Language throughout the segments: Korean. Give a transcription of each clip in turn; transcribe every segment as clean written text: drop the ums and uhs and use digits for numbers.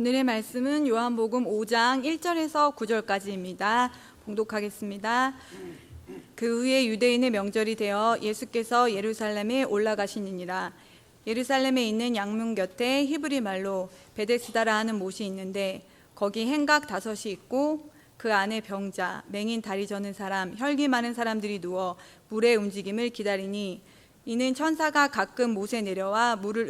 오늘의 말씀은 요한복음 5장 1절에서 9절까지입니다. 봉독하겠습니다. 그 후에 유대인의 명절이 되어 예수께서 예루살렘에 올라가시니라. 예루살렘에 있는 양문 곁에 히브리 말로 베데스다라 하는 못이 있는데 거기 행각 5이 있고 그 안에 병자, 맹인 다리 저는 사람, 혈기 많은 사람들이 누워 물의 움직임을 기다리니 이는 천사가 가끔 못에 내려와 물을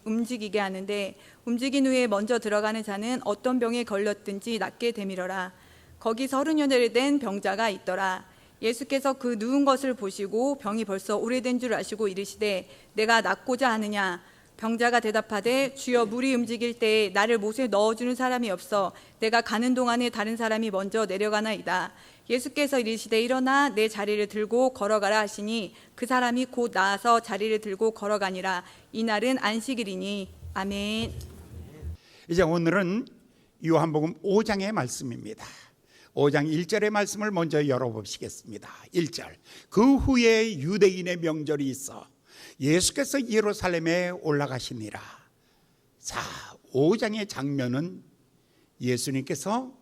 움직이게 하는데 움직인 후에 먼저 들어가는 자는 어떤 병에 걸렸든지 낫게 되밀어라. 거기 30여일 된 병자가 있더라. 예수께서 그 누운 것을 보시고 병이 벌써 오래된 줄 아시고 이르시되 내가 낫고자 하느냐. 병자가 대답하되 주여 물이 움직일 때에 나를 못에 넣어주는 사람이 없어 내가 가는 동안에 다른 사람이 먼저 내려가나이다. 예수께서 이르시되 일어나 내 자리를 들고 걸어가라 하시니 그 사람이 곧 나아서 자리를 들고 걸어가니라. 이날은 안식일이니. 아멘. 이제 오늘은 요한복음 5장의 말씀입니다. 5장 1절의 말씀을 먼저 열어보시겠습니다. 1절. 그 후에 유대인의 명절이 있어 예수께서 예루살렘에 올라가시니라. 자, 5장의 장면은 예수님께서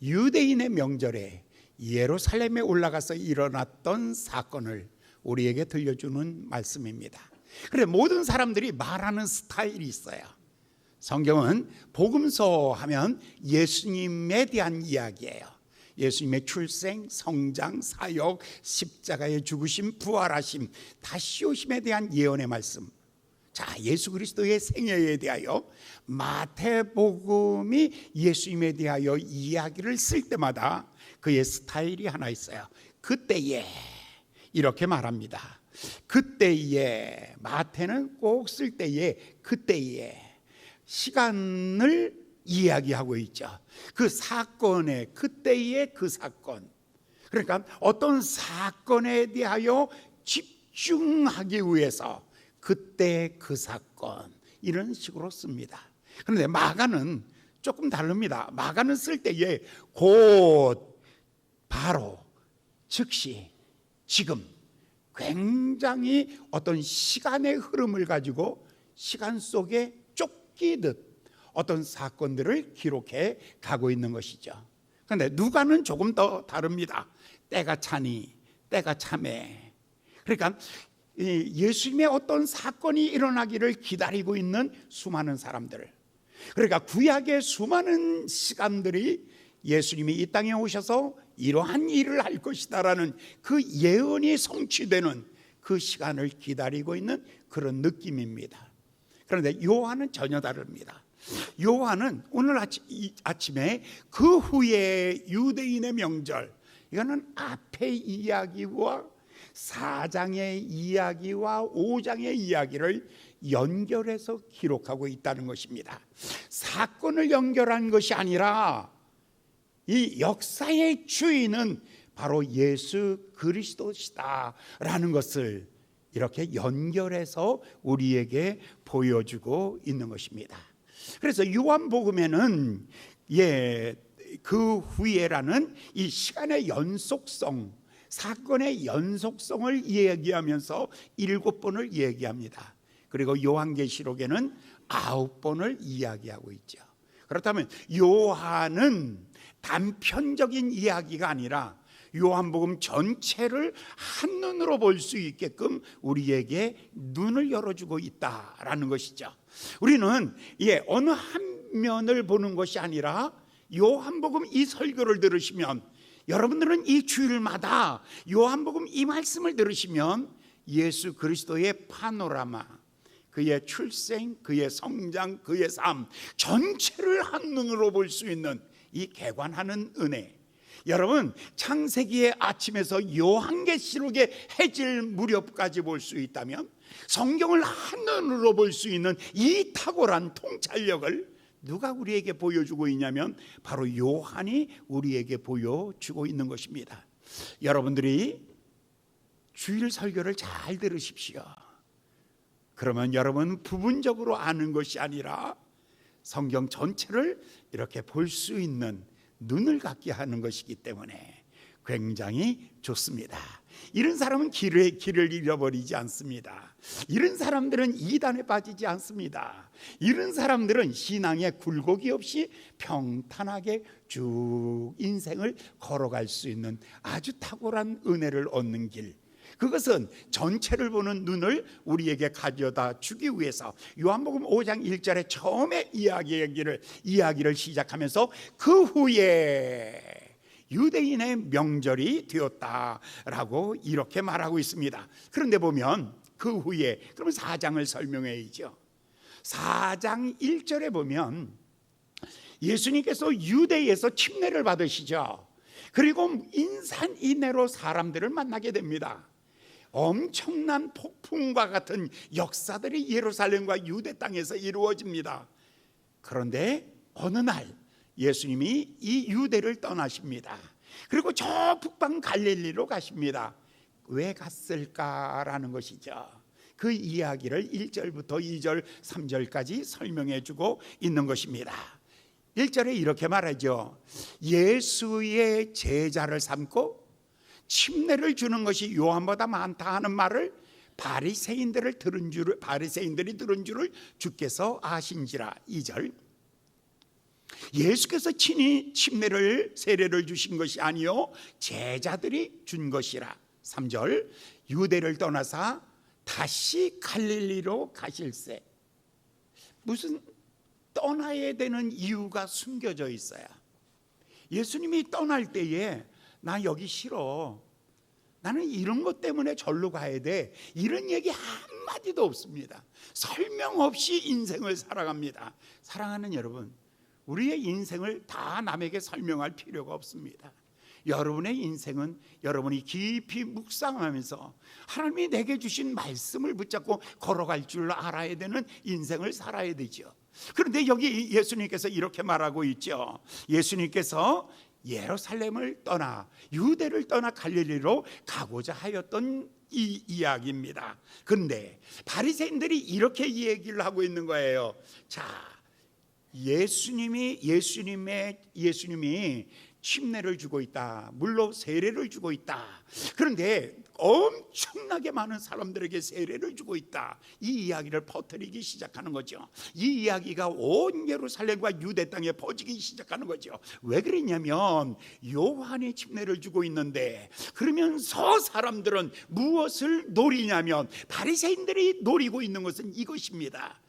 유대인의 명절에 예루살렘에 올라가서 일어났던 사건을 우리에게 들려주는 말씀입니다. 그래, 모든 사람들이 말하는 스타일이 있어요. 성경은 복음서 하면 예수님에 대한 이야기예요. 예수님의 출생, 성장, 사역, 십자가의 죽으심, 부활하심, 다시 오심에 대한 예언의 말씀. 자, 예수 그리스도의 생애에 대하여 마태복음이 예수님에 대하여 이야기를 쓸 때마다 그의 스타일이 하나 있어요. 그때에 이렇게 말합니다. 그때에, 마태는 꼭 쓸 때에 그때에 시간을 이야기하고 있죠. 그 사건의 그때의 그 사건. 그러니까 어떤 사건에 대하여 집중하기 위해서 그때 그 사건, 이런 식으로 씁니다. 그런데 마가는 조금 다릅니다. 마가는 쓸 때에 곧, 바로, 즉시, 지금, 굉장히 어떤 시간의 흐름을 가지고 시간 속에 쫓기듯 어떤 사건들을 기록해 가고 있는 것이죠. 그런데 누가는 조금 더 다릅니다. 때가 차니, 때가 차매. 그러니까 예수님의 어떤 사건이 일어나기를 기다리고 있는 수많은 사람들, 그러니까 구약의 수많은 시간들이 예수님이 이 땅에 오셔서 이러한 일을 할 것이다라는 그 예언이 성취되는 그 시간을 기다리고 있는 그런 느낌입니다. 그런데 요한은 전혀 다릅니다. 요한은 오늘 아침에 그 후에 유대인의 명절, 이거는 앞의 이야기와 4장의 이야기와 5장의 이야기를 연결해서 기록하고 있다는 것입니다. 사건을 연결한 것이 아니라 이 역사의 주인은 바로 예수 그리스도시다라는 것을 이렇게 연결해서 우리에게 보여주고 있는 것입니다. 그래서 요한복음에는 그 후에라는 이 시간의 연속성, 사건의 연속성을 얘기하면서 7번을 얘기합니다. 그리고 요한계시록에는 9번을 이야기하고 있죠. 그렇다면 요한은 단편적인 이야기가 아니라 요한복음 전체를 한눈으로 볼 수 있게끔 우리에게 눈을 열어주고 있다라는 것이죠. 우리는 어느 한 면을 보는 것이 아니라 요한복음 이 설교를 들으시면, 여러분들은 이 주일마다 요한복음 이 말씀을 들으시면 예수 그리스도의 파노라마, 그의 출생, 그의 성장, 그의 삶 전체를 한눈으로 볼 수 있는 이 개관하는 은혜. 여러분, 창세기의 아침에서 요한계시록의 해질 무렵까지 볼 수 있다면 성경을 한눈으로 볼 수 있는 이 탁월한 통찰력을 누가 우리에게 보여주고 있냐면 바로 요한이 우리에게 보여주고 있는 것입니다. 여러분들이 주일 설교를 잘 들으십시오. 그러면 여러분 부분적으로 아는 것이 아니라 성경 전체를 이렇게 볼 수 있는 눈을 갖게 하는 것이기 때문에 굉장히 좋습니다. 이런 사람은 길을 잃어버리지 않습니다. 이런 사람들은 이단에 빠지지 않습니다. 이런 사람들은 신앙에 굴곡이 없이 평탄하게 쭉 인생을 걸어갈 수 있는 아주 탁월한 은혜를 얻는 길, 그것은 전체를 보는 눈을 우리에게 가져다 주기 위해서 요한복음 5장 1절에 처음에 이야기를 시작하면서 그 후에 유대인의 명절이 되었다라고 이렇게 말하고 있습니다. 그런데 보면 그 후에, 그러면 4장을 설명해야죠. 4장 1절에 보면 예수님께서 유대에서 침례를 받으시죠. 그리고 인산인해로 사람들을 만나게 됩니다. 엄청난 폭풍과 같은 역사들이 예루살렘과 유대 땅에서 이루어집니다. 그런데 어느 날 예수님이 이 유대를 떠나십니다. 그리고 저 북방 갈릴리로 가십니다. 왜 갔을까라는 것이죠. 그 이야기를 1절부터 2절, 3절까지 설명해 주고 있는 것입니다. 1절에 이렇게 말하죠. 예수의 제자를 삼고 침례를 주는 것이 요한보다 많다 하는 말을 바리새인들이 들은 줄을 주께서 아신지라. 2절, 예수께서 친히 세례를 주신 것이 아니요 제자들이 준 것이라. 3절, 유대를 떠나사 다시 갈릴리로 가실새. 무슨 떠나야 되는 이유가 숨겨져 있어요. 예수님이 떠날 때에 나 여기 싫어, 나는 이런 것 때문에 절로 가야 돼, 이런 얘기 한마디도 없습니다. 설명 없이 인생을 살아갑니다. 사랑하는 여러분, 우리의 인생을 다 남에게 설명할 필요가 없습니다. 여러분의 인생은 여러분이 깊이 묵상하면서 하나님이 내게 주신 말씀을 붙잡고 걸어갈 줄 알아야 되는 인생을 살아야 되죠. 그런데 여기 예수님께서 이렇게 말하고 있죠. 예수님께서 예루살렘을 떠나 유대를 떠나 갈릴리로 가고자 하였던 이 이야기입니다. 그런데 바리새인들이 이렇게 얘기를 하고 있는 거예요. 자, 예수님이 침례를 주고 있다, 물로 세례를 주고 있다. 그런데 엄청나게 많은 사람들에게 세례를 주고 있다, 이 이야기를 퍼뜨리기 시작하는 거죠. 이 이야기가 온 예루살렘과 유대 땅에 퍼지기 시작하는 거죠. 왜 그랬냐면 요한이 침례를 주고 있는데, 그러면서 사람들은 무엇을 노리냐면 바리새인들이 노리고 있는 것은 이것입니다.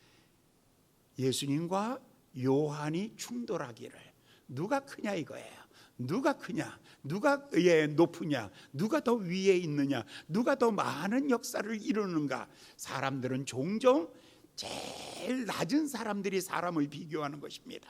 예수님과 요한이 충돌하기를, 누가 크냐 이거예요. 누가 크냐, 누가 높으냐, 누가 더 위에 있느냐, 누가 더 많은 역사를 이루는가. 사람들은 종종 제일 낮은 사람들이 사람을 비교하는 것입니다.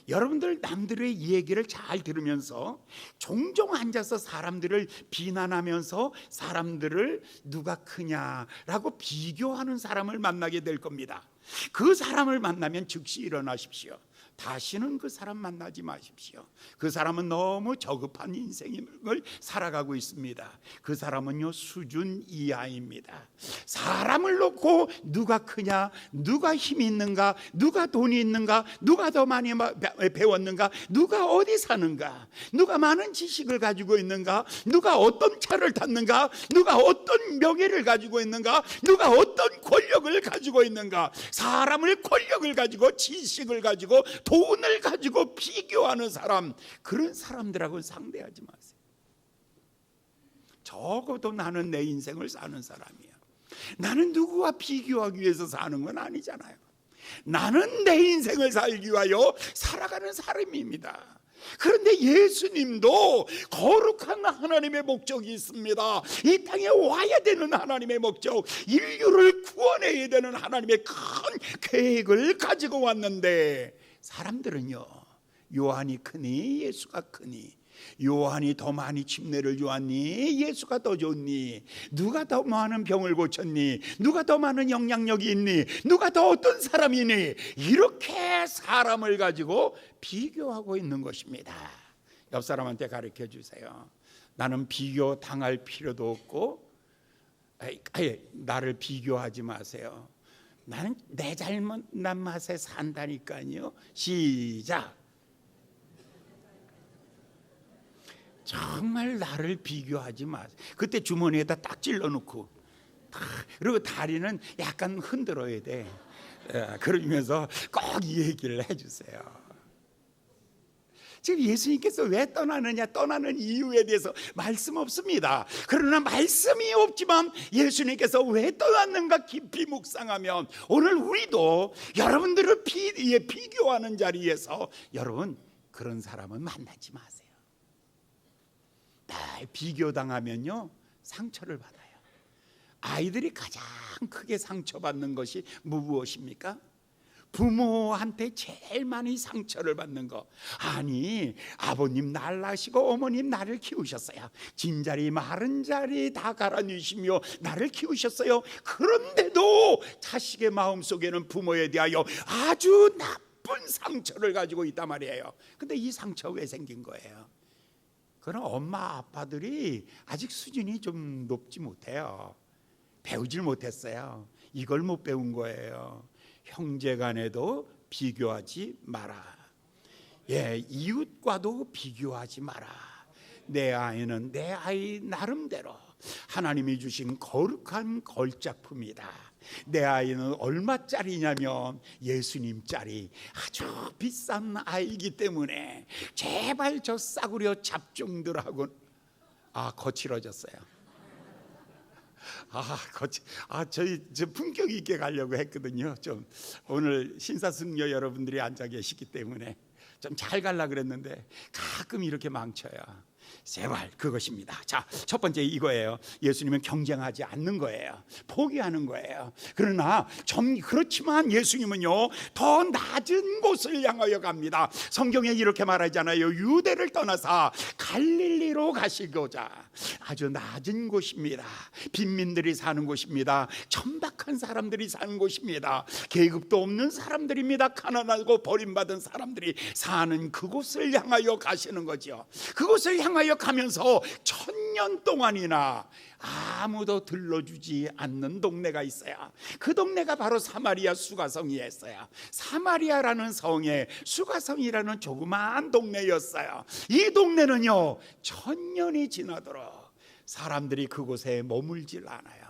여러분들 남들의 얘기를 잘 들으면서 종종 앉아서 사람들을 비난하면서 사람들을 누가 크냐라고 비교하는 사람을 만나게 될 겁니다. 그 사람을 만나면 즉시 일어나십시오. 다시는 그 사람 만나지 마십시오. 그 사람은 너무 저급한 인생을 살아가고 있습니다. 그 사람은요, 수준 이하입니다. 사람을 놓고 누가 크냐, 누가 힘이 있는가, 누가 돈이 있는가, 누가 더 많이 배웠는가, 누가 어디 사는가, 누가 많은 지식을 가지고 있는가, 누가 어떤 차를 탔는가, 누가 어떤 명예를 가지고 있는가, 누가 어떤 권력을 가지고 있는가. 사람을 권력을 가지고, 지식을 가지고, 돈을 가지고 비교하는 사람, 그런 사람들하고는 상대하지 마세요. 적어도 나는 내 인생을 사는 사람이야. 나는 누구와 비교하기 위해서 사는 건 아니잖아요. 나는 내 인생을 살기 위하여 살아가는 사람입니다. 그런데 예수님도 거룩한 하나님의 목적이 있습니다. 이 땅에 와야 되는 하나님의 목적, 인류를 구원해야 되는 하나님의 큰 계획을 가지고 왔는데, 사람들은요, 요한이 크니 예수가 크니, 요한이 더 많이 침례를 주었니 예수가 더 좋니, 누가 더 많은 병을 고쳤니, 누가 더 많은 영향력이 있니, 누가 더 어떤 사람이니, 이렇게 사람을 가지고 비교하고 있는 것입니다. 옆 사람한테 가르쳐 주세요. 나는 비교 당할 필요도 없고, 나를 비교하지 마세요. 나는 내 잘못난 맛에 산다니까요. 시작. 정말 나를 비교하지 마세요. 그때 주머니에다 딱 찔러놓고 그리고 다리는 약간 흔들어야 돼. 그러면서 꼭 이 얘기를 해주세요. 지금 예수님께서 왜 떠나느냐, 떠나는 이유에 대해서 말씀 없습니다. 그러나 말씀이 없지만 예수님께서 왜 떠났는가 깊이 묵상하면 오늘 우리도 여러분들을 비교하는 자리에서 여러분 그런 사람은 만나지 마세요. 날 비교당하면요 상처를 받아요. 아이들이 가장 크게 상처받는 것이 무엇입니까? 부모한테 제일 많이 상처를 받는 거. 아니 아버님 날 낳으시고 어머님 나를 키우셨어요. 진자리 마른 자리 다 갈아넣으시며 나를 키우셨어요. 그런데도 자식의 마음속에는 부모에 대하여 아주 나쁜 상처를 가지고 있단 말이에요. 근데 이 상처가 왜 생긴 거예요? 그런 엄마 아빠들이 아직 수준이 좀 높지 못해요. 배우질 못했어요. 이걸 못 배운 거예요. 형제간에도 비교하지 마라. 이웃과도 비교하지 마라. 내 아이는 내 아이 나름대로 하나님이 주신 거룩한 걸작품이다. 내 아이는 얼마짜리냐면 예수님짜리 아주 비싼 아이기 때문에 제발 저 싸구려 잡종들하고 거칠어졌어요. 저희 품격 있게 가려고 했거든요. 좀 오늘 신사숙녀 여러분들이 앉아 계시기 때문에 좀 잘 가려 그랬는데 가끔 이렇게 망쳐요. 제발 그것입니다. 자, 첫 번째 이거예요. 예수님은 경쟁하지 않는 거예요. 포기하는 거예요. 그러나 그렇지만 예수님은요 더 낮은 곳을 향하여 갑니다. 성경에 이렇게 말하잖아요. 유대를 떠나서 갈릴리로 가시고자. 아주 낮은 곳입니다. 빈민들이 사는 곳입니다. 천박한 사람들이 사는 곳입니다. 계급도 없는 사람들입니다. 가난하고 버림받은 사람들이 사는 그곳을 향하여 가시는 거죠. 그곳을 향하여 가면서 1000년 동안이나 아무도 들러주지 않는 동네가 있어요. 그 동네가 바로 사마리아 수가성이었어요. 사마리아라는 성에 수가성이라는 조그마한 동네였어요. 이 동네는요 1000년이 지나도록 사람들이 그곳에 머물질 않아요.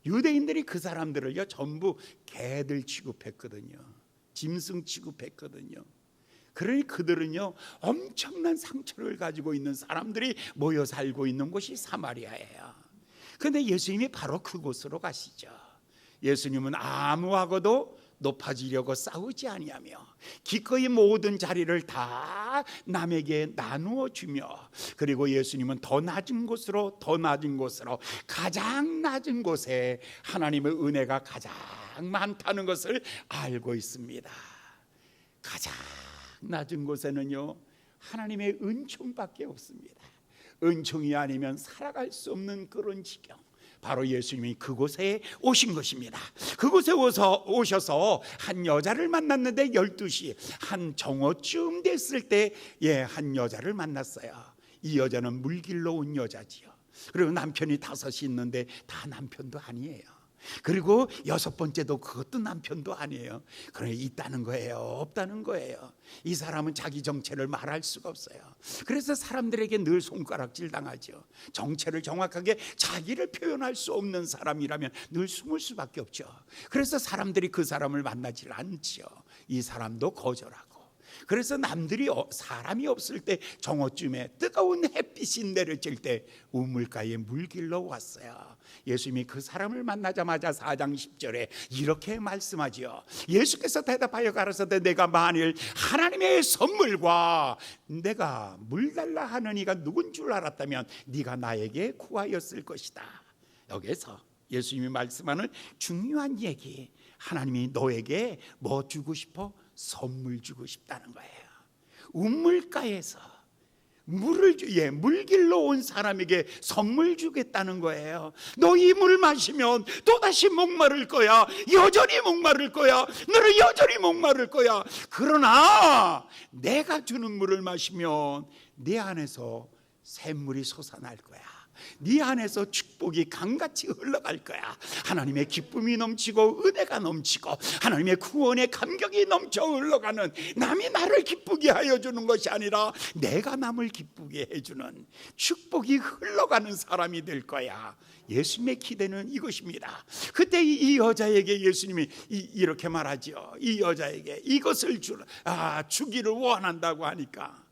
유대인들이 그 사람들을요 전부 개들 취급했거든요. 짐승 취급했거든요. 그러니 그들은요 엄청난 상처를 가지고 있는 사람들이 모여 살고 있는 곳이 사마리아예요. 그런데 예수님이 바로 그곳으로 가시죠. 예수님은 아무하고도 높아지려고 싸우지 아니하며 기꺼이 모든 자리를 다 남에게 나누어 주며, 그리고 예수님은 더 낮은 곳으로 가장 낮은 곳에 하나님의 은혜가 가장 많다는 것을 알고 있습니다. 가장 낮은 곳에는요 하나님의 은총밖에 없습니다. 은총이 아니면 살아갈 수 없는 그런 지경, 바로 예수님이 그곳에 오신 것입니다. 그곳에 오셔서 한 여자를 만났는데 12시 한 정오쯤 됐을 때 한 여자를 만났어요. 이 여자는 물길로 온 여자지요. 그리고 남편이 5이 있는데 다 남편도 아니에요. 그리고 6번째도 그것도 남편도 아니에요. 그러니 있다는 거예요, 없다는 거예요. 이 사람은 자기 정체를 말할 수가 없어요. 그래서 사람들에게 늘 손가락질 당하죠. 정체를 정확하게 자기를 표현할 수 없는 사람이라면 늘 숨을 수밖에 없죠. 그래서 사람들이 그 사람을 만나질 않죠. 이 사람도 거절하고. 그래서 남들이 사람이 없을 때 정오쯤에 뜨거운 햇빛이 내려질 때 우물가에 물길로 왔어요. 예수님이 그 사람을 만나자마자 4장 10절에 이렇게 말씀하지요. 예수께서 대답하여 가라사대 내가 만일 하나님의 선물과 내가 물 달라 하는 이가 누군 줄 알았다면 네가 나에게 구하였을 것이다. 여기에서 예수님이 말씀하는 중요한 얘기, 하나님이 너에게 뭐 주고 싶어? 선물 주고 싶다는 거예요. 우물가에서 물길로 온 사람에게 선물 주겠다는 거예요. 너 이 물 마시면 또다시 목마를 거야. 여전히 목마를 거야. 너는 여전히 목마를 거야. 그러나 내가 주는 물을 마시면 내 안에서 샘물이 솟아날 거야. 네 안에서 축복이 강같이 흘러갈 거야. 하나님의 기쁨이 넘치고 은혜가 넘치고 하나님의 구원의 감격이 넘쳐 흘러가는, 남이 나를 기쁘게 하여 주는 것이 아니라 내가 남을 기쁘게 해주는 축복이 흘러가는 사람이 될 거야. 예수님의 기대는 이것입니다. 그때 이 여자에게 예수님이 이렇게 말하죠. 이 여자에게 이것을 주기를 원한다고 하니까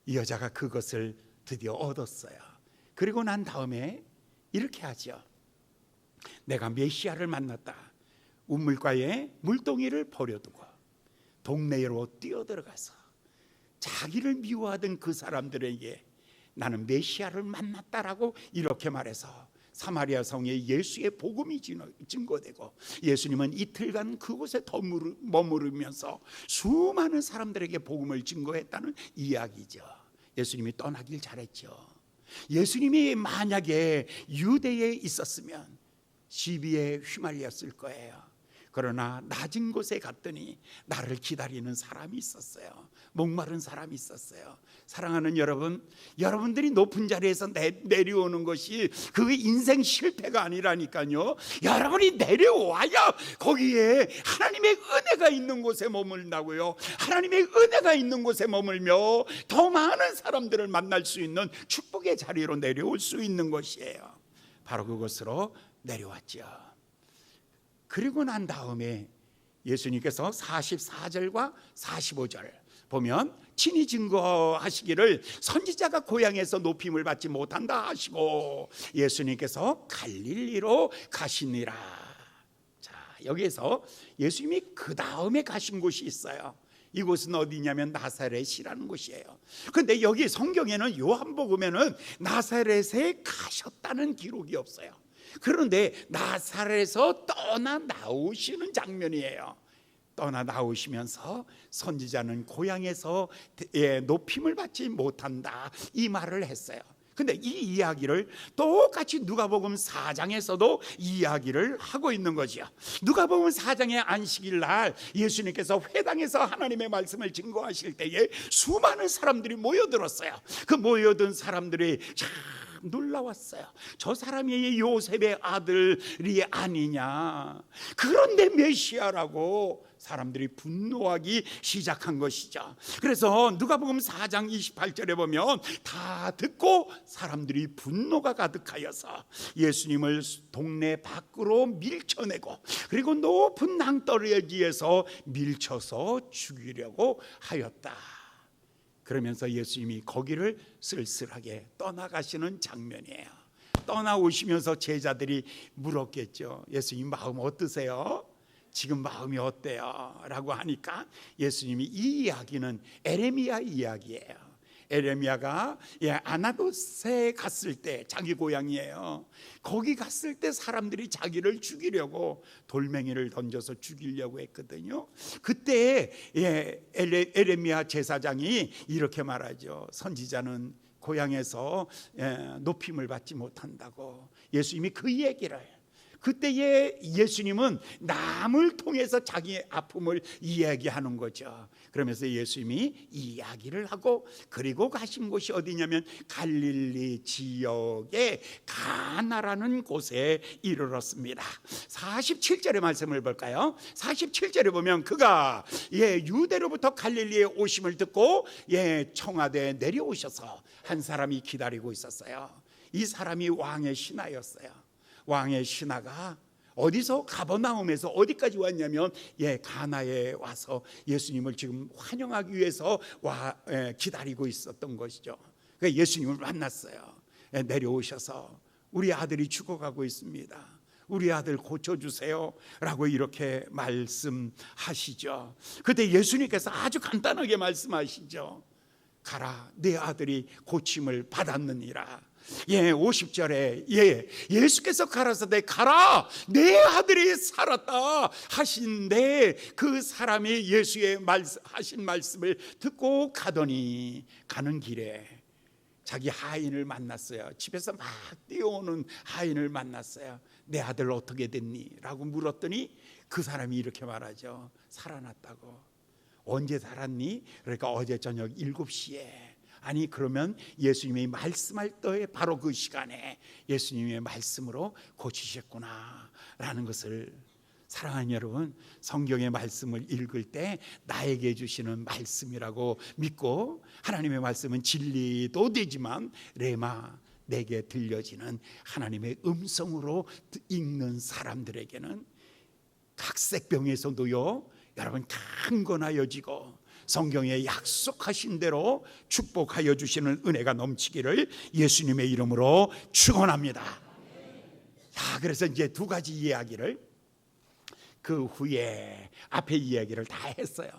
이 여자가 그것을 드디어 얻었어요. 그리고 난 다음에 이렇게 하죠. 내가 메시아를 만났다. 우물가에 물동이를 버려두고 동네로 뛰어들어가서 자기를 미워하던 그 사람들에게 나는 메시아를 만났다라고 이렇게 말해서 사마리아 성에 예수의 복음이 증거되고, 예수님은 이틀간 그곳에 머무르면서 수많은 사람들에게 복음을 증거했다는 이야기죠. 예수님이 떠나길 잘했죠. 예수님이 만약에 유대에 있었으면 시비에 휘말렸을 거예요. 그러나 낮은 곳에 갔더니 나를 기다리는 사람이 있었어요. 목마른 사람이 있었어요. 사랑하는 여러분, 여러분들이 높은 자리에서 내려오는 것이 그 인생 실패가 아니라니까요. 여러분이 내려와야 거기에 하나님의 은혜가 있는 곳에 머물다고요. 하나님의 은혜가 있는 곳에 머물며 더 많은 사람들을 만날 수 있는 축복의 자리로 내려올 수 있는 것이에요. 바로 그곳으로 내려왔죠. 그리고 난 다음에 예수님께서 44절과 45절 보면 친히 증거하시기를 선지자가 고향에서 높임을 받지 못한다 하시고 예수님께서 갈릴리로 가시니라. 자, 여기에서 예수님이 그 다음에 가신 곳이 있어요. 이곳은 어디냐면 나사렛이라는 곳이에요. 그런데 여기 성경에는 요한복음에는 나사렛에 가셨다는 기록이 없어요. 그런데 나사렛에서 떠나 나오시는 장면이에요. 떠나 나오시면서 선지자는 고향에서 높임을 받지 못한다, 이 말을 했어요. 근데 이 이야기를 똑같이 누가복음 4장에서도 이야기를 하고 있는 거죠. 누가복음 4장의 안식일 날 예수님께서 회당에서 하나님의 말씀을 증거하실 때에 수많은 사람들이 모여들었어요. 그 모여든 사람들이 참 놀라웠어요. 저 사람이 요셉의 아들이 아니냐, 그런데 메시아라고 사람들이 분노하기 시작한 것이죠. 그래서 누가복음 4장 28절에 보면 다 듣고 사람들이 분노가 가득하여서 예수님을 동네 밖으로 밀쳐내고 그리고 높은 낭떠러지에서 밀쳐서 죽이려고 하였다. 그러면서 예수님이 거기를 쓸쓸하게 떠나가시는 장면이에요. 떠나오시면서 제자들이 물었겠죠. 예수님 마음 어떠세요? 지금 마음이 어때요? 라고 하니까 예수님이 이 이야기는 에레미야 이야기예요. 에레미야가 아나돗에 갔을 때, 자기 고향이에요. 거기 갔을 때 사람들이 자기를 죽이려고 돌멩이를 던져서 죽이려고 했거든요. 그때 에레미야 제사장이 이렇게 말하죠. 선지자는 고향에서 높임을 받지 못한다고. 예수님이 그 얘기를, 그때의 예수님은 남을 통해서 자기의 아픔을 이야기하는 거죠. 그러면서 예수님이 이야기를 하고 그리고 가신 곳이 어디냐면 갈릴리 지역의 가나라는 곳에 이르렀습니다. 47절의 말씀을 볼까요? 47절에 보면 그가 유대로부터 갈릴리에 오심을 듣고 청와대에 내려오셔서 한 사람이 기다리고 있었어요. 이 사람이 왕의 신하였어요. 왕의 신하가 어디서 가버나움에서 어디까지 왔냐면 가나에 와서 예수님을 지금 환영하기 위해서 기다리고 있었던 것이죠. 그러니까 예수님을 만났어요. 내려오셔서 우리 아들이 죽어가고 있습니다. 우리 아들 고쳐주세요 라고 이렇게 말씀하시죠. 그때 예수님께서 아주 간단하게 말씀하시죠. 가라, 내 아들이 고침을 받았느니라. 50절에 예수께서 가라사대 가라, 내 아들이 살았다 하신데 그 사람이 예수의 하신 말씀을 듣고 가더니 가는 길에 자기 하인을 만났어요. 집에서 막 뛰어오는 하인을 만났어요. 내 아들 어떻게 됐니? 라고 물었더니 그 사람이 이렇게 말하죠. 살아났다고. 언제 살았니? 그러니까 어제 저녁 7시에 아니 그러면 예수님이 말씀할 때 바로 그 시간에 예수님의 말씀으로 고치셨구나 라는 것을, 사랑하는 여러분, 성경의 말씀을 읽을 때 나에게 주시는 말씀이라고 믿고, 하나님의 말씀은 진리도 되지만 레마, 내게 들려지는 하나님의 음성으로 읽는 사람들에게는 각색병에서도요 여러분 강건하여지고 성경에 약속하신 대로 축복하여 주시는 은혜가 넘치기를 예수님의 이름으로 축원합니다. 자, 그래서 이제 두 가지 이야기를 그 후에 앞에 이야기를 다 했어요.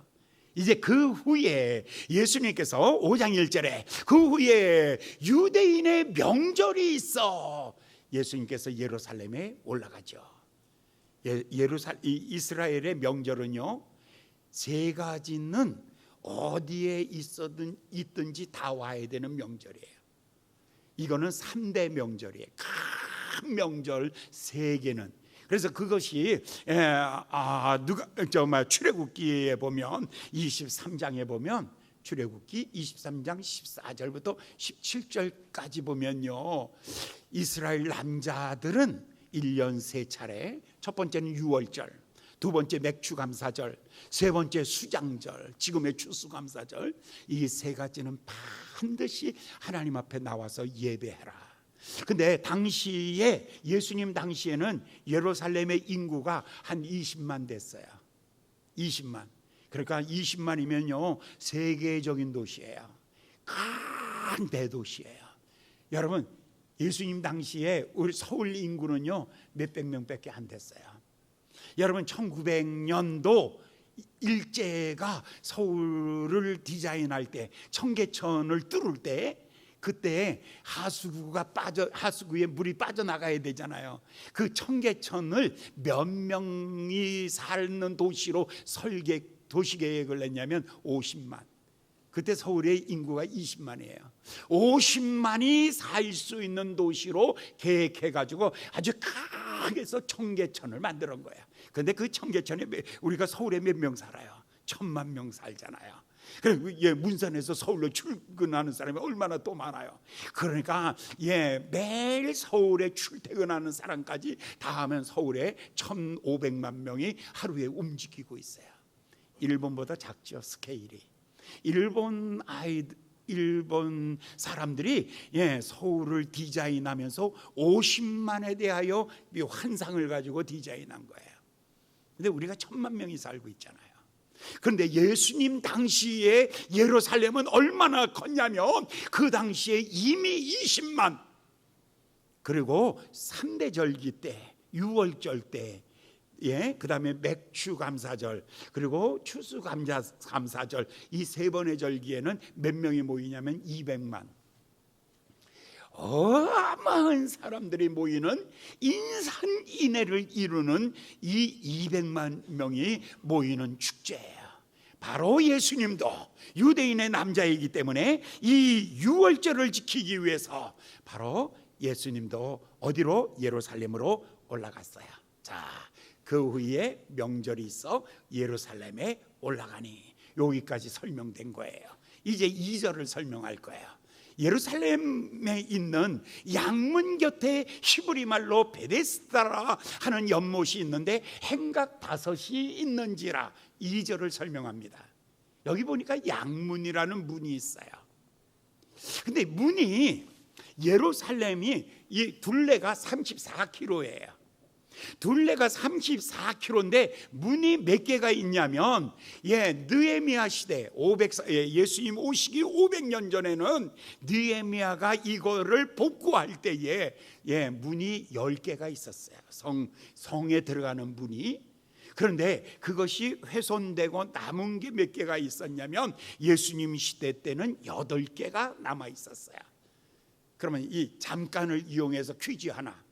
이제 그 후에 예수님께서 5장 1절에 그 후에 유대인의 명절이 있어 예수님께서 예루살렘에 올라가죠. 이스라엘의 명절은요 세 가지는 어디에 있든지 다 와야 되는 명절이에요. 이거는 3대 명절이에요. 큰 명절 3개는. 그래서 그것이 출애굽기에 보면 23장에 보면 출애굽기 23장 14절부터 17절까지 보면요 이스라엘 남자들은 1년 3차례, 첫 번째는 유월절, 두 번째 맥주감사절, 세 번째 수장절, 지금의 추수감사절, 이 3가지는 반드시 하나님 앞에 나와서 예배해라. 근데 당시에 예수님 당시에는 예루살렘의 인구가 한 20만 됐어요. 20만. 그러니까 20만이면요 세계적인 도시예요. 큰 대도시예요. 여러분 예수님 당시에 우리 서울 인구는요 몇백 명밖에 안 됐어요. 여러분 1900년도 일제가 서울을 디자인할 때 청계천을 뚫을 때 그때 하수구에 물이 빠져나가야 되잖아요. 그 청계천을 몇 명이 사는 도시로 도시계획을 냈냐면 50만. 그때 서울의 인구가 20만이에요. 50만이 살 수 있는 도시로 계획해가지고 아주 크게 해서 청계천을 만드는 거예요. 그런데 그 청계천에 우리가 서울에 몇 명 살아요? 1000만 명 살잖아요. 그리고 문산에서 서울로 출근하는 사람이 얼마나 또 많아요. 그러니까 매일 서울에 출퇴근하는 사람까지 다 하면 서울에 1500만 명이 하루에 움직이고 있어요. 일본보다 작죠, 스케일이. 일본 사람들이 서울을 디자인하면서 50만에 대하여 환상을 가지고 디자인한 거예요. 근데 우리가 1000만 명이 살고 있잖아요. 그런데 예수님 당시에 예루살렘은 얼마나 컸냐면 그 당시에 이미 20만, 그리고 3대 절기 때, 유월절 때, 그 다음에 맥주감사절, 그리고 추수감사절, 이 3번의 절기에는 몇 명이 모이냐면 200만. 어마어마한 사람들이 모이는 인산인해를 이루는 이 200만 명이 모이는 축제예요. 바로 예수님도 유대인의 남자이기 때문에 이 유월절을 지키기 위해서 바로 예수님도 어디로? 예루살렘으로 올라갔어요. 자, 그 후에 명절이 있어 예루살렘에 올라가니, 여기까지 설명된 거예요. 이제 2절을 설명할 거예요. 예루살렘에 있는 양문 곁에 히브리 말로 베데스다라 하는 연못이 있는데 행각 5이 있는지라, 2절을 설명합니다. 여기 보니까 양문이라는 문이 있어요. 근데 문이, 예루살렘이 이 둘레가 34km예요. 둘레가 34km인데 문이 몇 개가 있냐면, 느헤미야 시대 예수님 오시기 500년 전에는 느헤미야가 이거를 복구할 때에 문이 10개가 있었어요. 성에 들어가는 문이. 그런데 그것이 훼손되고 남은 게 몇 개가 있었냐면 예수님 시대 때는 8개가 남아 있었어요. 그러면 이 잠깐을 이용해서 퀴즈 하나.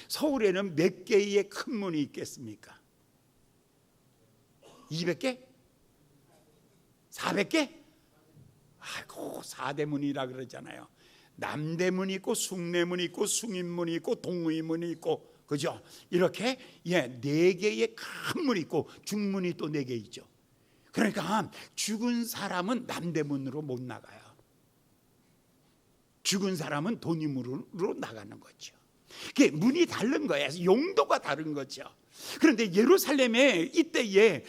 서울에는 몇 개의 큰 문이 있겠습니까? 200개? 400개? 아이고, 4대문이라 그러잖아요. 남대문이 있고 숭례문이 있고 숭인문이 있고 동의문이 있고, 그죠? 이렇게 4개의 큰 문이 있고 중문이 또 4개 있죠. 그러니까 죽은 사람은 남대문으로 못 나가요. 죽은 사람은 돈이문으로 나가는 거죠. 그게 문이 다른 거예요. 용도가 다른 거죠. 그런데 예루살렘에 이때에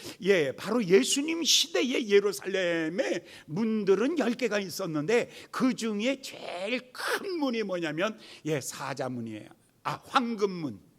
바로 예수님 시대의 예루살렘의 문들은 10개가 있었는데 그 중에 제일 큰 문이 뭐냐면 사자문이에요. 황금문.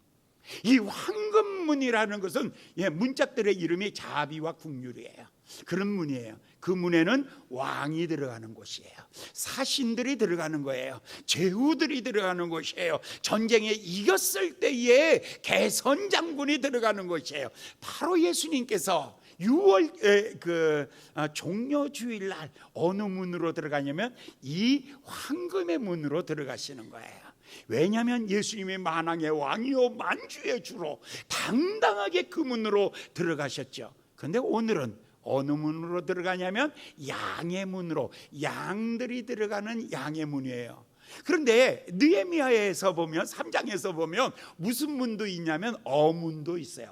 이 황금문이라는 것은 문짝들의 이름이 자비와 국률이에요. 그런 문이에요. 그 문에는 왕이 들어가는 곳이에요. 사신들이 들어가는 거예요. 제후들이 들어가는 곳이에요. 전쟁에 이겼을 때에 개선 장군이 들어가는 곳이에요. 바로 예수님께서 6월 종려주일날 어느 문으로 들어가냐면 이 황금의 문으로 들어가시는 거예요. 왜냐하면 예수님이 만왕의 왕이요 만주의 주로 당당하게 그 문으로 들어가셨죠. 그런데 오늘은 어느 문으로 들어가냐면 양의 문으로, 양들이 들어가는 양의 문이에요. 그런데 느헤미야에서 보면 3장에서 보면 무슨 문도 있냐면 어문도 있어요.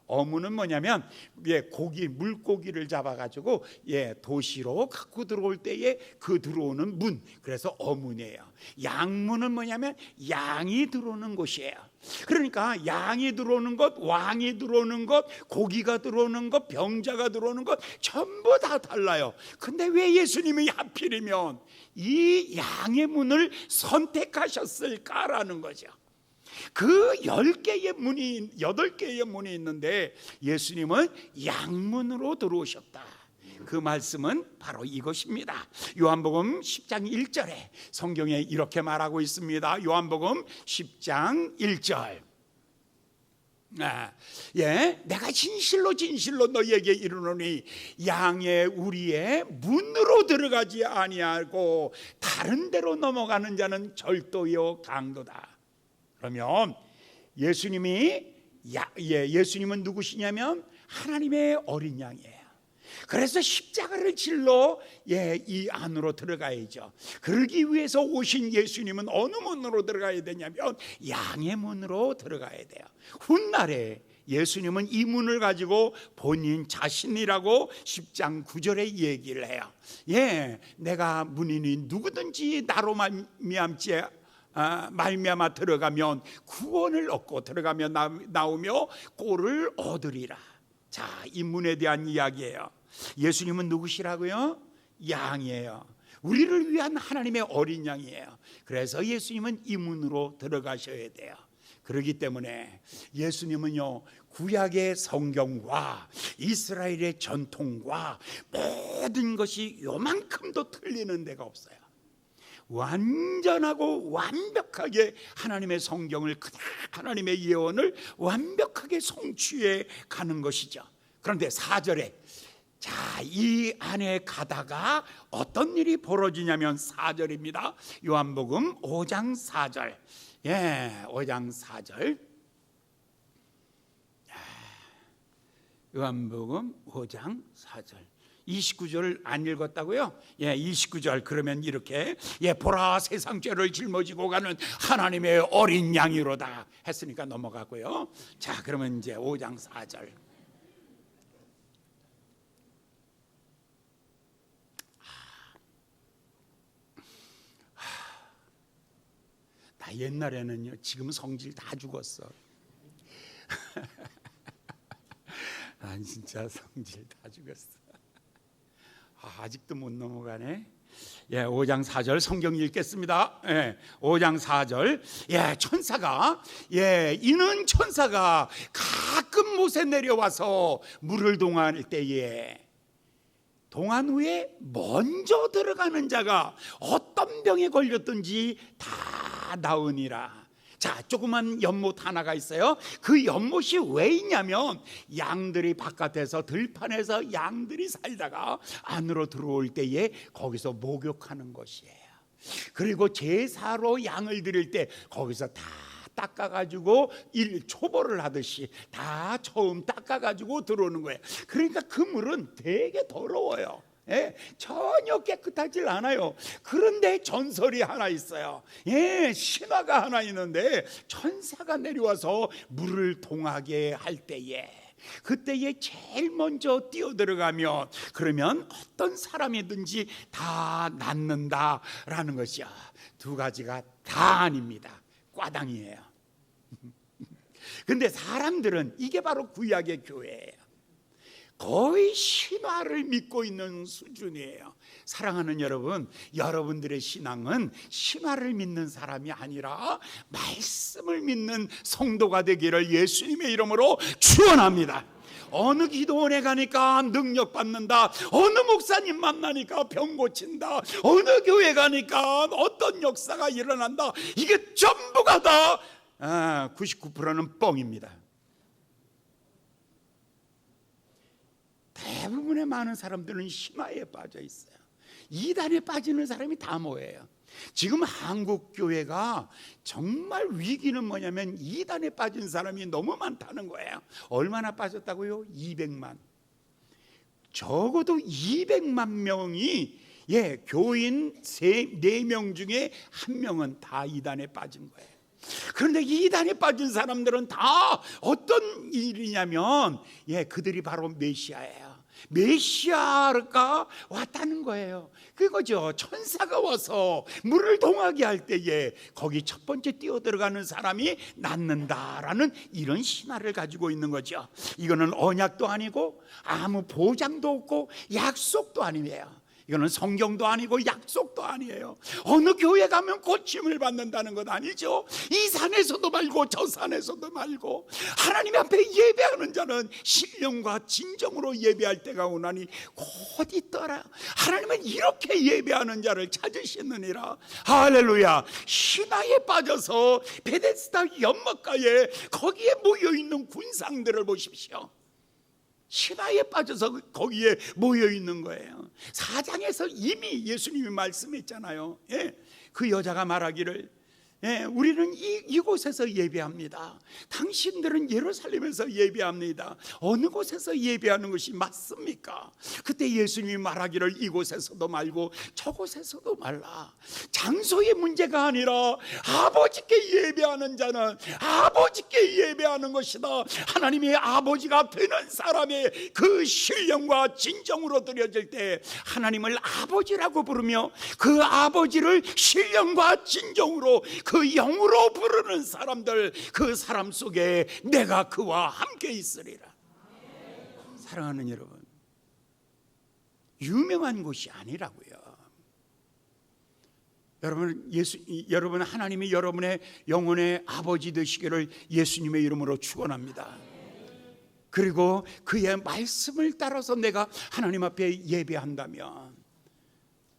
어문은 뭐냐면 물고기를 잡아가지고 도시로 갖고 들어올 때에 그 들어오는 문, 그래서 어문이에요. 양문은 뭐냐면 양이 들어오는 곳이에요. 그러니까 양이 들어오는 것, 왕이 들어오는 것, 고기가 들어오는 것, 병자가 들어오는 것 전부 다 달라요. 근데 왜 예수님이 하필이면 이 양의 문을 선택하셨을까라는 거죠. 그 10개의 문이 8개의 문이 있는데 예수님은 양문으로 들어오셨다. 그 말씀은 바로 이것입니다. 요한복음 10장 1절에 성경에 이렇게 말하고 있습니다. 요한복음 10장 1절. 내가 진실로 너희에게 이르노니 양의 우리의 문으로 들어가지 아니하고 다른 데로 넘어가는 자는 절도요 강도다. 그러면 예수님은 누구시냐면 하나님의 어린 양이에요. 그래서 십자가를 질러 이 안으로 들어가야죠. 그러기 위해서 오신 예수님은 어느 문으로 들어가야 되냐면 양의 문으로 들어가야 돼요. 훗날에 예수님은 이 문을 가지고 본인 자신이라고 10장 9절에 얘기를 해요. 내가 문이니 누구든지 나로 말미암아 들어가면 구원을 얻고 들어가며 나오며 꼴을 얻으리라. 자, 이 문에 대한 이야기예요. 예수님은 누구시라고요? 양이에요. 우리를 위한 하나님의 어린 양이에요. 그래서 예수님은 이 문으로 들어가셔야 돼요. 그렇기 때문에 예수님은요, 구약의 성경과 이스라엘의 전통과 모든 것이 요만큼도 틀리는 데가 없어요. 완전하고 완벽하게 하나님의 성경을, 하나님의 예언을 완벽하게 성취해 가는 것이죠. 그런데 4절에 이 안에 가다가 어떤 일이 벌어지냐면 4절입니다. 요한복음 5장 4절. 5장 4절. 요한복음 5장 4절. 29절 안 읽었다고요? 29절. 그러면 이렇게 보라 세상 죄를 짊어지고 가는 하나님의 어린 양이로다 했으니까 넘어가고요. 자, 그러면 이제 5장 4절. 나 옛날에는요, 지금 성질 다 죽었어. 난 진짜 성질 다 죽었어. 아직도 못 넘어가네. 5장 4절 성경 읽겠습니다. 5장 4절. 천사가 이는 천사가 가끔 못에 내려와서 물을 동할 때에 동안 후에 먼저 들어가는 자가 어떤 병에 걸렸든지 다 나으니라. 자, 조그만 연못 하나가 있어요. 그 연못이 왜 있냐면 양들이 바깥에서 들판에서 양들이 살다가 안으로 들어올 때에 거기서 목욕하는 것이에요. 그리고 제사로 양을 드릴 때 거기서 다 닦아가지고 초벌을 하듯이 다 처음 닦아가지고 들어오는 거예요. 그러니까 그 물은 되게 더러워요. 전혀 깨끗하지 않아요. 그런데 전설이 하나 있어요. 신화가 하나 있는데 천사가 내려와서 물을 동하게 할 때에 그때에 제일 먼저 뛰어들어가면 그러면 어떤 사람이든지 다 낫는다라는 것이야. 두 가지가 다 아닙니다. 꽈당이에요. 근데 사람들은 이게 바로 구약의 교회예요. 거의 신화를 믿고 있는 수준이에요. 사랑하는 여러분, 여러분들의 신앙은 신화를 믿는 사람이 아니라 말씀을 믿는 성도가 되기를 예수님의 이름으로 축원합니다. 어느 기도원에 가니까 능력 받는다, 어느 목사님 만나니까 병 고친다, 어느 교회 가니까 어떤 역사가 일어난다, 이게 전부가 다 99%는 뻥입니다. 대부분의 많은 사람들은 신화에 빠져 있어요. 이단에 빠지는 사람이 다 뭐예요? 지금 한국 교회가 정말 위기는 뭐냐면 이단에 빠진 사람이 너무 많다는 거예요. 얼마나 빠졌다고요? 200만. 적어도 200만 명이 교인 4명 중에 1명은 다 이단에 빠진 거예요. 그런데 이단에 빠진 사람들은 다 어떤 일이냐면 그들이 바로 메시아예요. 메시아가 왔다는 거예요. 그거죠. 천사가 와서 물을 동하게 할 때에 거기 첫 번째 뛰어들어가는 사람이 낫는다라는 이런 신화를 가지고 있는 거죠. 이거는 언약도 아니고 아무 보장도 없고 약속도 아니에요. 이거는 성경도 아니고 약속도 아니에요. 어느 교회 가면 고침을 받는다는 것 아니죠. 이 산에서도 말고 저 산에서도 말고 하나님 앞에 예배하는 자는 신령과 진정으로 예배할 때가 오나니 곧 있더라. 하나님은 이렇게 예배하는 자를 찾으시느니라. 할렐루야. 신화에 빠져서 베데스다 연못가에 거기에 모여있는 군상들을 보십시오. 신화에 빠져서 거기에 모여있는 거예요. 4장에서 이미 예수님이 말씀했잖아요. 그 여자가 말하기를 우리는 이곳에서 예배합니다. 당신들은 예루살렘에서 예배합니다. 어느 곳에서 예배하는 것이 맞습니까? 그때 예수님이 말하기를 이곳에서도 말고 저곳에서도 말라. 장소의 문제가 아니라 아버지께 예배하는 자는 아버지께 예배하는 것이다. 하나님의 아버지가 되는 사람의 그 신령과 진정으로 드려질 때 하나님을 아버지라고 부르며 그 아버지를 신령과 진정으로 그 영으로 부르는 사람들, 그 사람 속에 내가 그와 함께 있으리라. 사랑하는 여러분, 유명한 곳이 아니라고요. 여러분 하나님이 여러분의 영혼의 아버지 되시기를 예수님의 이름으로 축원합니다. 그리고 그의 말씀을 따라서 내가 하나님 앞에 예배한다면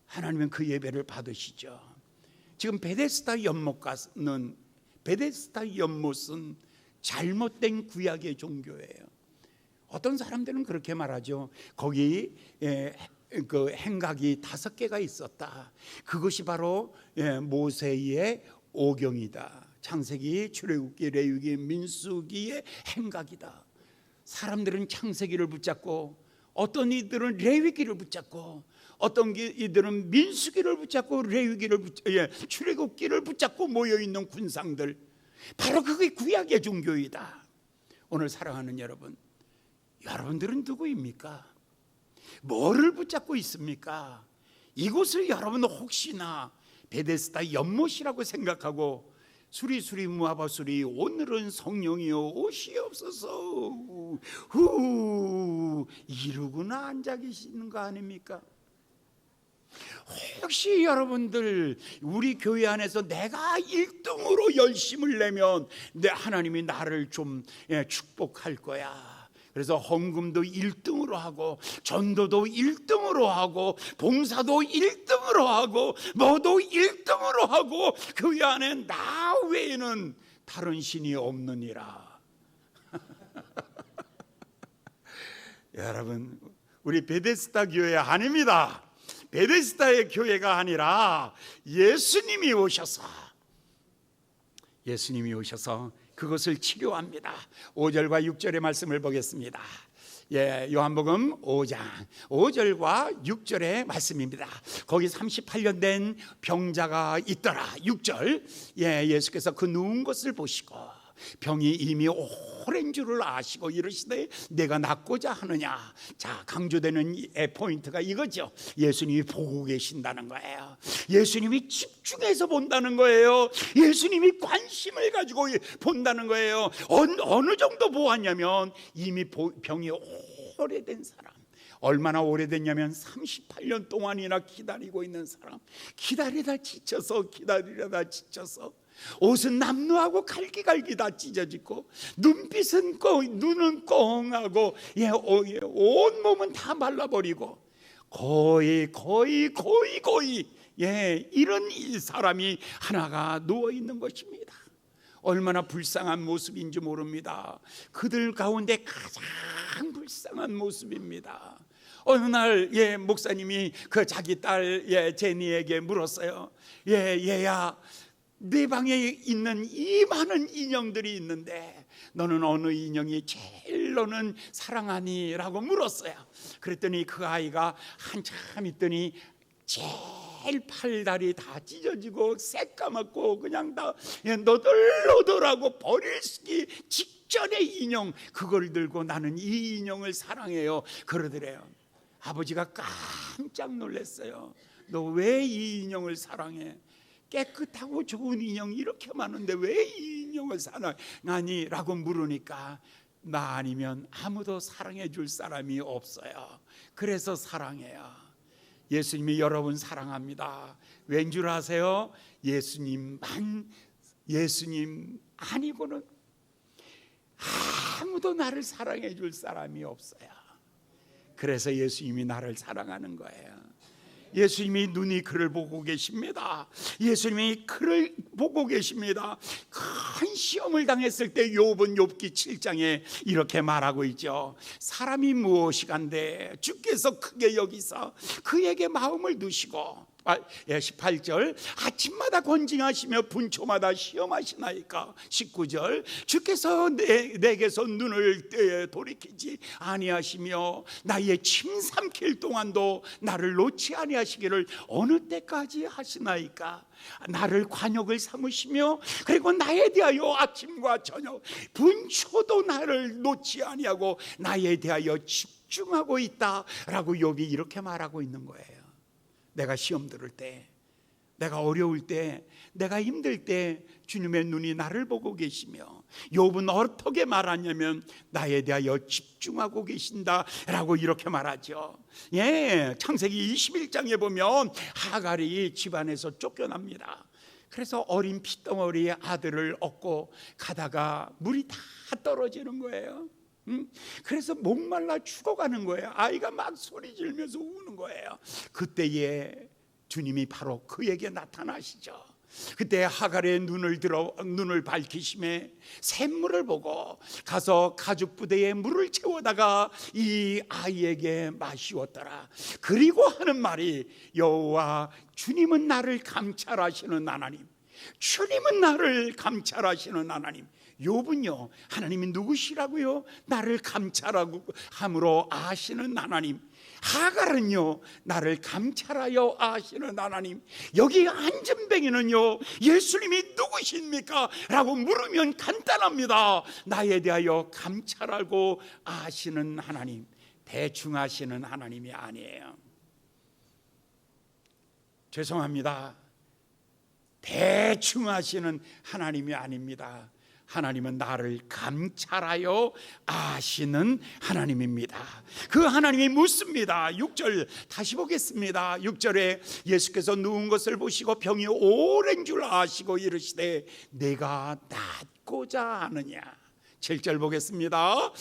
하나님은 그 예배를 받으시죠. 지금 베데스다 연못은 잘못된 구약의 종교예요. 어떤 사람들은 그렇게 말하죠. 거기 그 행각이 5개가 있었다. 그것이 바로 모세의 오경이다. 창세기, 출애굽기, 레위기, 민수기의 행각이다. 사람들은 창세기를 붙잡고 어떤 이들은 레위기를 붙잡고 어떤 이들은 민수기를 붙잡고 출애굽기를 붙잡고 모여있는 군상들, 바로 그게 구약의 종교이다. 오늘 사랑하는 여러분, 여러분들은 누구입니까? 뭐를 붙잡고 있습니까? 이곳을 여러분 혹시나 베데스다 연못이라고 생각하고 수리수리 무하바수리 오늘은 성령이여 오시옵소서 이러고나 앉아 계시는 거 아닙니까? 혹시 여러분들 우리 교회 안에서 내가 1등으로 열심을 내면 하나님이 나를 좀 축복할 거야. 그래서 헌금도 1등으로 하고 전도도 1등으로 하고 봉사도 1등으로 하고 뭐도 1등으로 하고 교회 안에 나 외에는 다른 신이 없느니라. 여러분, 우리 베데스다 교회 아닙니다. 베데스다의 교회가 아니라 예수님이 오셔서 그것을 치료합니다. 5절과 6절의 말씀을 보겠습니다. 요한복음 5장 5절과 6절의 말씀입니다. 거기 38년 된 병자가 있더라. 6절, 예수께서 그 누운 것을 보시고 병이 이미 오랜 줄을 아시고 이르시되 내가 낫고자 하느냐. 자, 강조되는 포인트가 이거죠. 예수님이 보고 계신다는 거예요. 예수님이 집중해서 본다는 거예요. 예수님이 관심을 가지고 본다는 거예요. 어느 정도 보았냐면 이미 병이 오래된 사람, 얼마나 오래됐냐면 38년 동안이나 기다리고 있는 사람, 기다리다 지쳐서 옷은 남루하고 갈기갈기 다 찢어지고 눈빛은 눈은 꽁하고 온 몸은 다 말라버리고 거의 이런 이 사람이 하나가 누워있는 것입니다. 얼마나 불쌍한 모습인지 모릅니다. 그들 가운데 가장 불쌍한 모습입니다. 어느 날 목사님이 그 자기 딸 제니에게 물었어요. 얘야, 내 방에 있는 이 많은 인형들이 있는데 너는 어느 인형이 제일 너는 사랑하니? 라고 물었어요. 그랬더니 그 아이가 한참 있더니 제일 팔다리 다 찢어지고 새까맣고 그냥 다 너덜너덜하고 버리기 직전의 인형, 그걸 들고 나는 이 인형을 사랑해요 그러더래요. 아버지가 깜짝 놀랐어요. 너 왜 이 인형을 사랑해? 깨끗하고 좋은 인형이 이렇게 많은데 왜 이 인형을 사랑하니? 라고 물으니까 나 아니면 아무도 사랑해 줄 사람이 없어요. 그래서 사랑해요. 예수님이 여러분 사랑합니다. 왠 줄 아세요? 예수님 아니고는 아무도 나를 사랑해 줄 사람이 없어요. 그래서 예수님이 나를 사랑하는 거예요. 예수님이 눈이 그를 보고 계십니다. 예수님이 그를 보고 계십니다. 큰 시험을 당했을 때 욥은 욥기 7장에 이렇게 말하고 있죠. 사람이 무엇이간데 주께서 크게 여기서 그에게 마음을 두시고 18절 아침마다 권징하시며 분초마다 시험하시나이까. 19절 주께서 내게서 눈을 돌이키지 아니하시며 나의 침 삼킬 동안도 나를 놓지 아니하시기를 어느 때까지 하시나이까. 나를 관역을 삼으시며 그리고 나에 대하여 아침과 저녁 분초도 나를 놓지 아니하고 나에 대하여 집중하고 있다라고 욥이 이렇게 말하고 있는 거예요. 내가 시험 들을 때, 내가 어려울 때, 내가 힘들 때 주님의 눈이 나를 보고 계시며, 욥은 어떻게 말하냐면 나에 대하여 집중하고 계신다라고 이렇게 말하죠. 창세기 21장에 보면 하갈이 집안에서 쫓겨납니다. 그래서 어린 피덩어리의 아들을 얻고 가다가 물이 다 떨어지는 거예요. 그래서 목말라 죽어가는 거예요. 아이가 막 소리 지르면서 우는 거예요. 그때에 주님이 바로 그에게 나타나시죠. 그때 하갈의 눈을 밝히심에 샘물을 보고 가서 가죽 부대에 물을 채워다가 이 아이에게 마시웠더라. 그리고 하는 말이 여호와 주님은 나를 감찰하시는 하나님, 주님은 나를 감찰하시는 하나님. 욥은요, 하나님이 누구시라고요? 나를 감찰하고 함으로 아시는 하나님. 하갈은요, 나를 감찰하여 아시는 하나님. 여기 안전뱅이는요, 예수님이 누구십니까? 라고 물으면 간단합니다. 나에 대하여 감찰하고 아시는 하나님. 대충 아시는 하나님이 아니에요. 죄송합니다. 대충 아시는 하나님이 아닙니다. 하나님은 나를 감찰하여 아시는 하나님입니다. 그 하나님이 묻습니다. 6절 다시 보겠습니다. 6절에 예수께서 누운 것을 보시고 병이 오랜 줄 아시고 이르시되 내가 낫고자 하느냐. 7절 보겠습니다.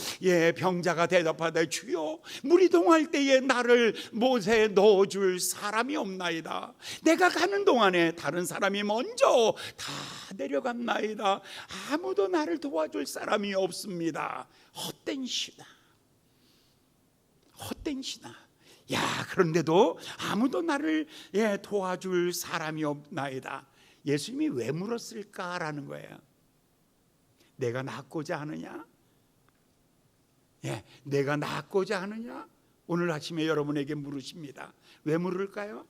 병자가 대답하되 주여 물이 동할 때에 나를 못에 넣어줄 사람이 없나이다. 내가 가는 동안에 다른 사람이 먼저 다 내려갔나이다. 아무도 나를 도와줄 사람이 없습니다. 헛된 시다. 그런데도 아무도 나를 도와줄 사람이 없나이다. 예수님이 왜 물었을까라는 거예요. 내가 낫고자 하느냐? 내가 낫고자 하느냐? 오늘 아침에 여러분에게 물으십니다. 왜 물을까요?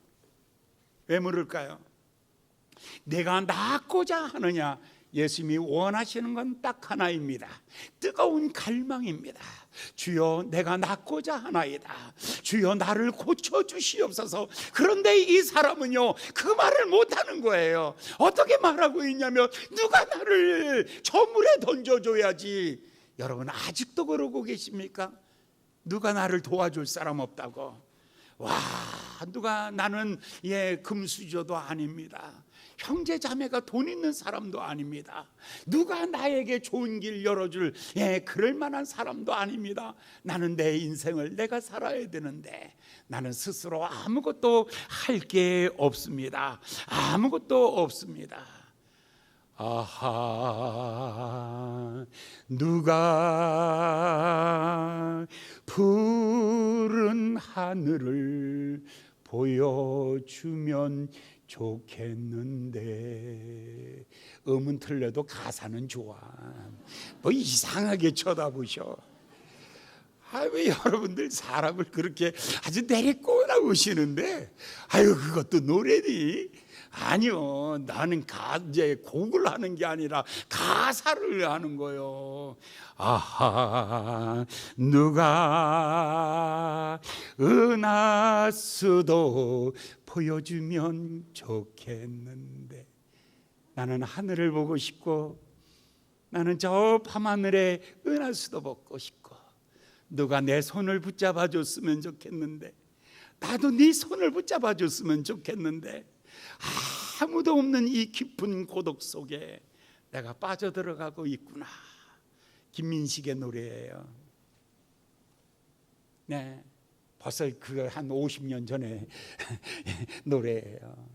내가 낫고자 하느냐? 예수님이 원하시는 건 딱 하나입니다. 뜨거운 갈망입니다. 주여 내가 낫고자 하나이다. 주여 나를 고쳐주시옵소서. 그런데 이 사람은요 그 말을 못하는 거예요. 어떻게 말하고 있냐면 누가 나를 저 물에 던져줘야지. 여러분 아직도 그러고 계십니까? 누가 나를 도와줄 사람 없다고. 와, 누가 나는 금수저도 아닙니다. 형제 자매가 돈 있는 사람도 아닙니다. 누가 나에게 좋은 길 열어줄 그럴 만한 사람도 아닙니다. 나는 내 인생을 내가 살아야 되는데 나는 스스로 아무것도 할 게 없습니다. 아무것도 없습니다. 아하, 누가 푸른 하늘을 보여주면 좋겠는데. 음은 틀려도 가사는 좋아. 뭐 이상하게 쳐다보셔. 왜 여러분들 사람을 그렇게 아주 내리꼬라 보시는데, 아유 그것도 노래니? 아니요, 나는 이제 곡을 하는 게 아니라 가사를 하는 거요. 아하, 누가 은하수도 보여주면 좋겠는데. 나는 하늘을 보고 싶고, 나는 저 밤하늘에 은하수도 보고 싶고, 누가 내 손을 붙잡아 줬으면 좋겠는데, 나도 네 손을 붙잡아 줬으면 좋겠는데, 아무도 없는 이 깊은 고독 속에 내가 빠져들어가고 있구나. 김민식의 노래예요. 네, 벌써 그 한 50년 전에 노래예요.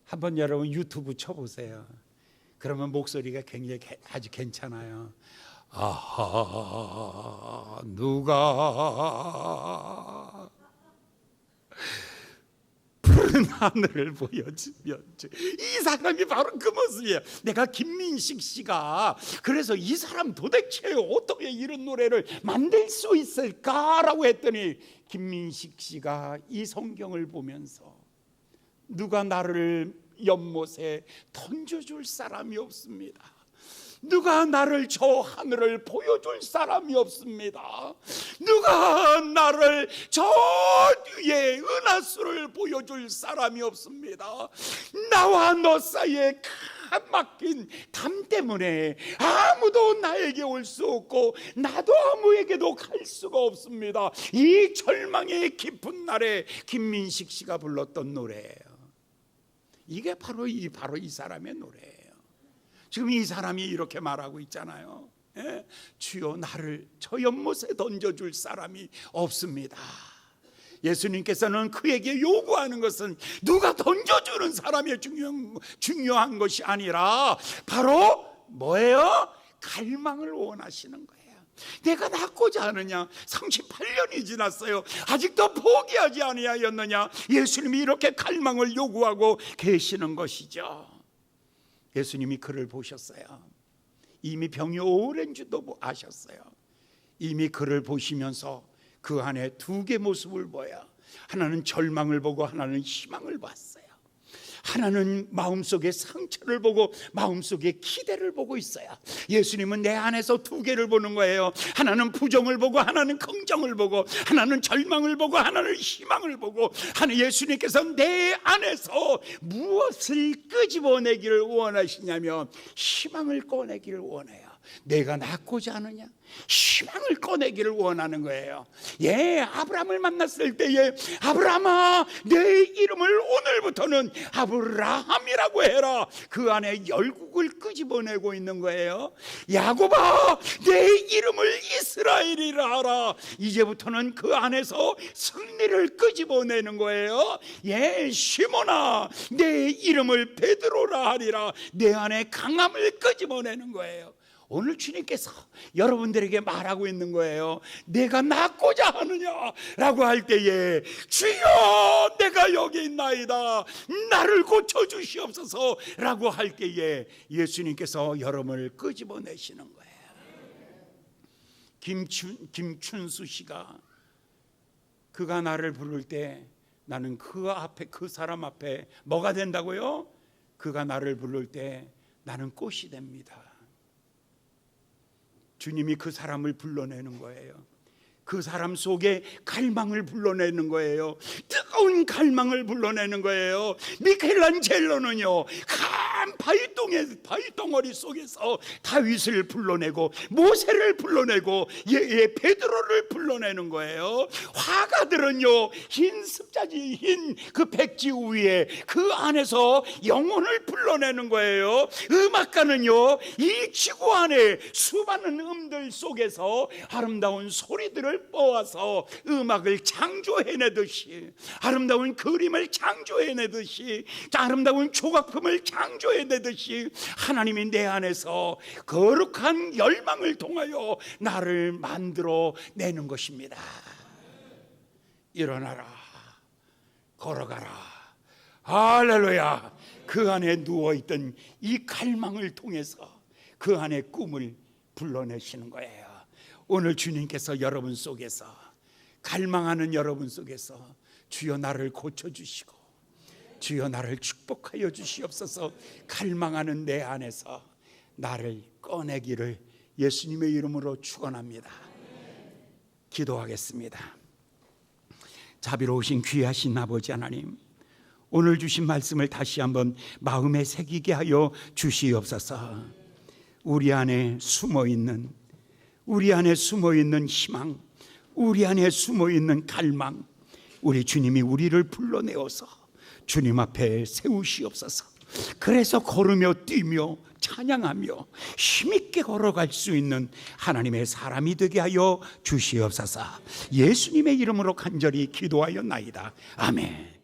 한번 여러분 유튜브 쳐보세요. 그러면 목소리가 굉장히 아주 괜찮아요. 아하, 누가 푸른 하늘을 보여주면. 이 사람이 바로 그 모습이에요. 내가 김민식 씨가 그래서 이 사람 도대체 어떻게 이런 노래를 만들 수 있을까라고 했더니, 김민식 씨가 이 성경을 보면서 누가 나를 연못에 던져줄 사람이 없습니다. 누가 나를 저 하늘을 보여줄 사람이 없습니다. 누가 나를 저 위에 은하수를 보여줄 사람이 없습니다. 나와 너 사이에 막힌 담 때문에 아무도 나에게 올 수 없고 나도 아무에게도 갈 수가 없습니다. 이 절망의 깊은 날에 김민식 씨가 불렀던 노래예요. 이게 바로 이 사람의 노래예요. 지금 이 사람이 이렇게 말하고 있잖아요. 주여 나를 저 연못에 던져줄 사람이 없습니다. 예수님께서는 그에게 요구하는 것은 누가 던져주는 사람이 중요한 것이 아니라 바로 뭐예요? 갈망을 원하시는 거예요. 내가 낫고자 하느냐? 38년이 지났어요. 아직도 포기하지 아니하였느냐? 예수님이 이렇게 갈망을 요구하고 계시는 것이죠. 예수님이 그를 보셨어요. 이미 병이 오랜 줄도 아셨어요. 이미 그를 보시면서 그 안에 두 개의 모습을 보여. 하나는 절망을 보고 하나는 희망을 봤어요. 하나는 마음속에 상처를 보고 마음속에 기대를 보고 있어요. 예수님은 내 안에서 두 개를 보는 거예요. 하나는 부정을 보고 하나는 긍정을 보고, 하나는 절망을 보고 하나는 희망을 보고. 예수님께서 내 안에서 무엇을 끄집어내기를 원하시냐면 희망을 꺼내기를 원해요. 내가 낫고자 하느냐? 희망을 꺼내기를 원하는 거예요. 아브라함을 만났을 때에 아브라함아 내 이름을 오늘부터는 아브라함이라고 해라. 그 안에 열국을 끄집어내고 있는 거예요. 야곱아 내 이름을 이스라엘이라 하라. 이제부터는 그 안에서 승리를 끄집어내는 거예요. 시몬아 내 이름을 베드로라 하리라. 내 안에 강함을 끄집어내는 거예요. 오늘 주님께서 여러분들에게 말하고 있는 거예요. 내가 낫고자 하느냐라고 할 때에 주여 내가 여기 있나이다 나를 고쳐주시옵소서 라고 할 때에 예수님께서 여러분을 끄집어내시는 거예요. 김춘수 씨가 그가 나를 부를 때 나는 그 앞에 그 사람 앞에 뭐가 된다고요? 그가 나를 부를 때 나는 꽃이 됩니다. 주님이 그 사람을 불러내는 거예요. 그 사람 속에 갈망을 불러내는 거예요. 뜨거운 갈망을 불러내는 거예요. 미켈란젤로는요, 한 바위덩어리 속에서 다윗을 불러내고 모세를 불러내고 베드로를 불러내는 거예요. 화가들은요, 흰 습자지, 흰 그 백지 위에 그 안에서 영혼을 불러내는 거예요. 음악가는요, 이 지구 안에 수많은 음들 속에서 아름다운 소리들을 뽑아서 음악을 창조해내듯이, 아름다운 그림을 창조해내듯이, 아름다운 조각품을 창조해내듯이 하나님이 내 안에서 거룩한 열망을 통하여 나를 만들어내는 것입니다. 일어나라, 걸어가라. 할렐루야. 그 안에 누워있던 이 갈망을 통해서 그 안에 꿈을 불러내시는 거예요. 오늘 주님께서 여러분 속에서, 갈망하는 여러분 속에서 주여 나를 고쳐주시고 주여 나를 축복하여 주시옵소서, 갈망하는 내 안에서 나를 꺼내기를 예수님의 이름으로 축원합니다. 기도하겠습니다. 자비로우신 귀하신 아버지 하나님, 오늘 주신 말씀을 다시 한번 마음에 새기게 하여 주시옵소서. 우리 안에 숨어있는 희망, 우리 안에 숨어있는 갈망, 우리 주님이 우리를 불러내어서 주님 앞에 세우시옵소서. 그래서 걸으며 뛰며 찬양하며 힘있게 걸어갈 수 있는 하나님의 사람이 되게 하여 주시옵소서. 예수님의 이름으로 간절히 기도하였나이다. 아멘.